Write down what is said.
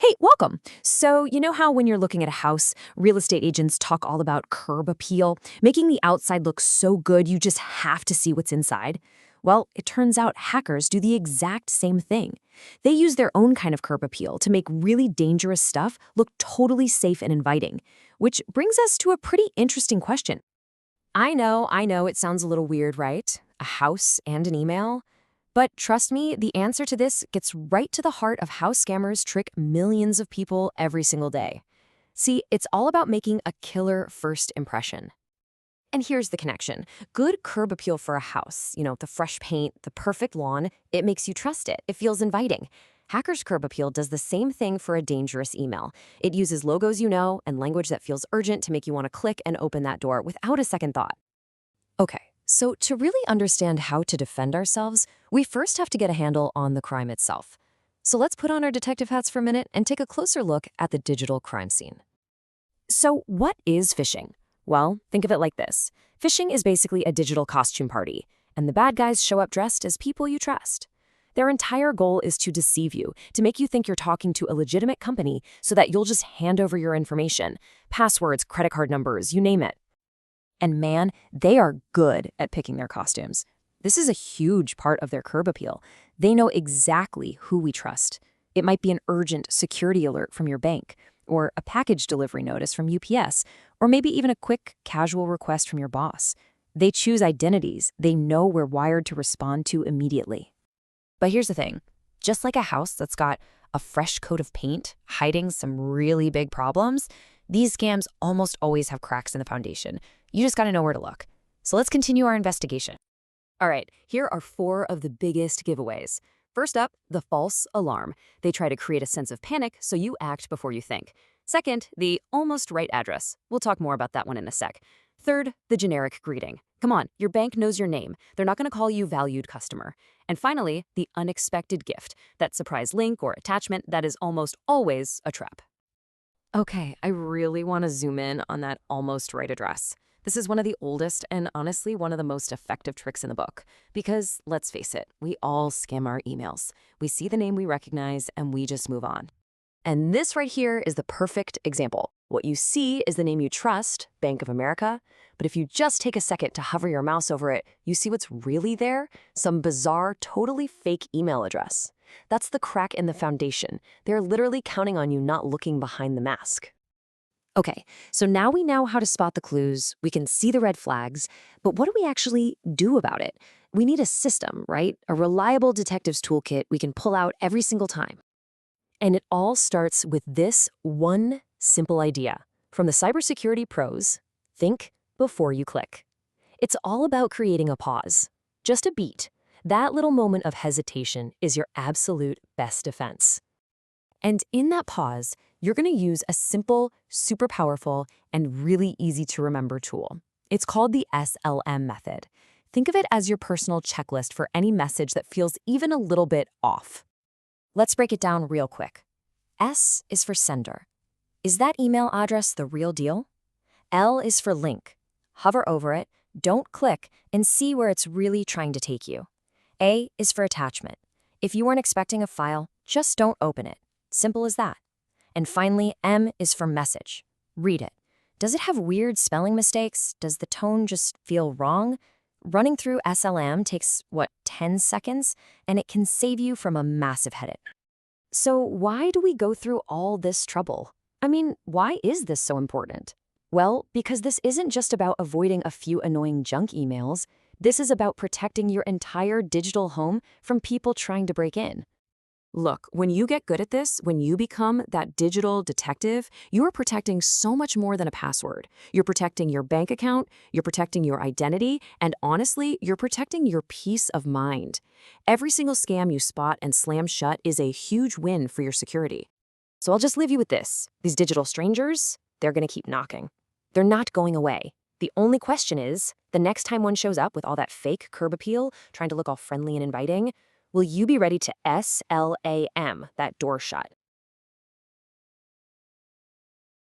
Hey, welcome. So, you know how when you're looking at a house, real estate agents talk all about curb appeal, making the outside look so good you just have to see what's inside? Well, it turns out hackers do the exact same thing. They use their own kind of curb appeal to make really dangerous stuff look totally safe and inviting, which brings us to a pretty interesting question. I know, it sounds a little weird, right? A house and an email? But trust me, the answer to this gets right to the heart of how scammers trick millions of people every single day. See, it's all about making a killer first impression. And here's the connection. Good curb appeal for a house, the fresh paint, the perfect lawn, it makes you trust it. It feels inviting. Hackers' curb appeal does the same thing for a dangerous email. It uses logos you know and language that feels urgent to make you want to click and open that door without a second thought. Okay, so to really understand how to defend ourselves, we first have to get a handle on the crime itself. So let's put on our detective hats for a minute and take a closer look at the digital crime scene. So what is phishing? Well, think of it like this. Phishing is basically a digital costume party, and the bad guys show up dressed as people you trust. Their entire goal is to deceive you, to make you think you're talking to a legitimate company so that you'll just hand over your information, passwords, credit card numbers, you name it. And man, they are good at picking their costumes. This is a huge part of their curb appeal. They know exactly who we trust. It might be an urgent security alert from your bank, or a package delivery notice from UPS, or maybe even a quick, casual request from your boss. They choose identities they know we're wired to respond to immediately. But here's the thing. Just like a house that's got a fresh coat of paint hiding some really big problems, these scams almost always have cracks in the foundation. You just gotta know where to look. So let's continue our investigation. All right, here are 4 of the biggest giveaways. First up, the false alarm. They try to create a sense of panic so you act before you think. Second, the almost right address. We'll talk more about that one in a sec. Third, the generic greeting. Come on, your bank knows your name. They're not gonna call you valued customer. And finally, the unexpected gift, that surprise link or attachment that is almost always a trap. Okay, I really want to zoom in on that almost right address. This is one of the oldest and honestly one of the most effective tricks in the book. Because let's face it, we all skim our emails. We see the name we recognize and we just move on. And this right here is the perfect example. What you see is the name you trust, Bank of America. But if you just take a second to hover your mouse over it, you see what's really there? Some bizarre, totally fake email address. That's the crack in the foundation. They're literally counting on you not looking behind the mask. Okay, so now we know how to spot the clues, we can see the red flags, but what do we actually do about it? We need a system, right? A reliable detective's toolkit we can pull out every single time. And it all starts with this one simple idea. From the cybersecurity pros, think before you click. It's all about creating a pause, just a beat. That little moment of hesitation is your absolute best defense. And in that pause, you're going to use a simple, super powerful, and really easy to remember tool. It's called the S.L.A.M method. Think of it as your personal checklist for any message that feels even a little bit off. Let's break it down real quick. S is for sender. Is that email address the real deal? L is for link. Hover over it, don't click, and see where it's really trying to take you. A is for attachment. If you weren't expecting a file, just don't open it. Simple as that. And finally, M is for message. Read it. Does it have weird spelling mistakes? Does the tone just feel wrong? Running through S.L.A.M takes, 10 seconds? And it can save you from a massive headache. So why do we go through all this trouble? I mean, why is this so important? Well, because this isn't just about avoiding a few annoying junk emails. This is about protecting your entire digital home from people trying to break in. Look, when you get good at this, when you become that digital detective, you're protecting so much more than a password. You're protecting your bank account, you're protecting your identity, and honestly, you're protecting your peace of mind. Every single scam you spot and slam shut is a huge win for your security. So I'll just leave you with this. These digital strangers, they're going to keep knocking. They're not going away. The only question is, the next time one shows up with all that fake curb appeal, trying to look all friendly and inviting, will you be ready to S.L.A.M that door shut?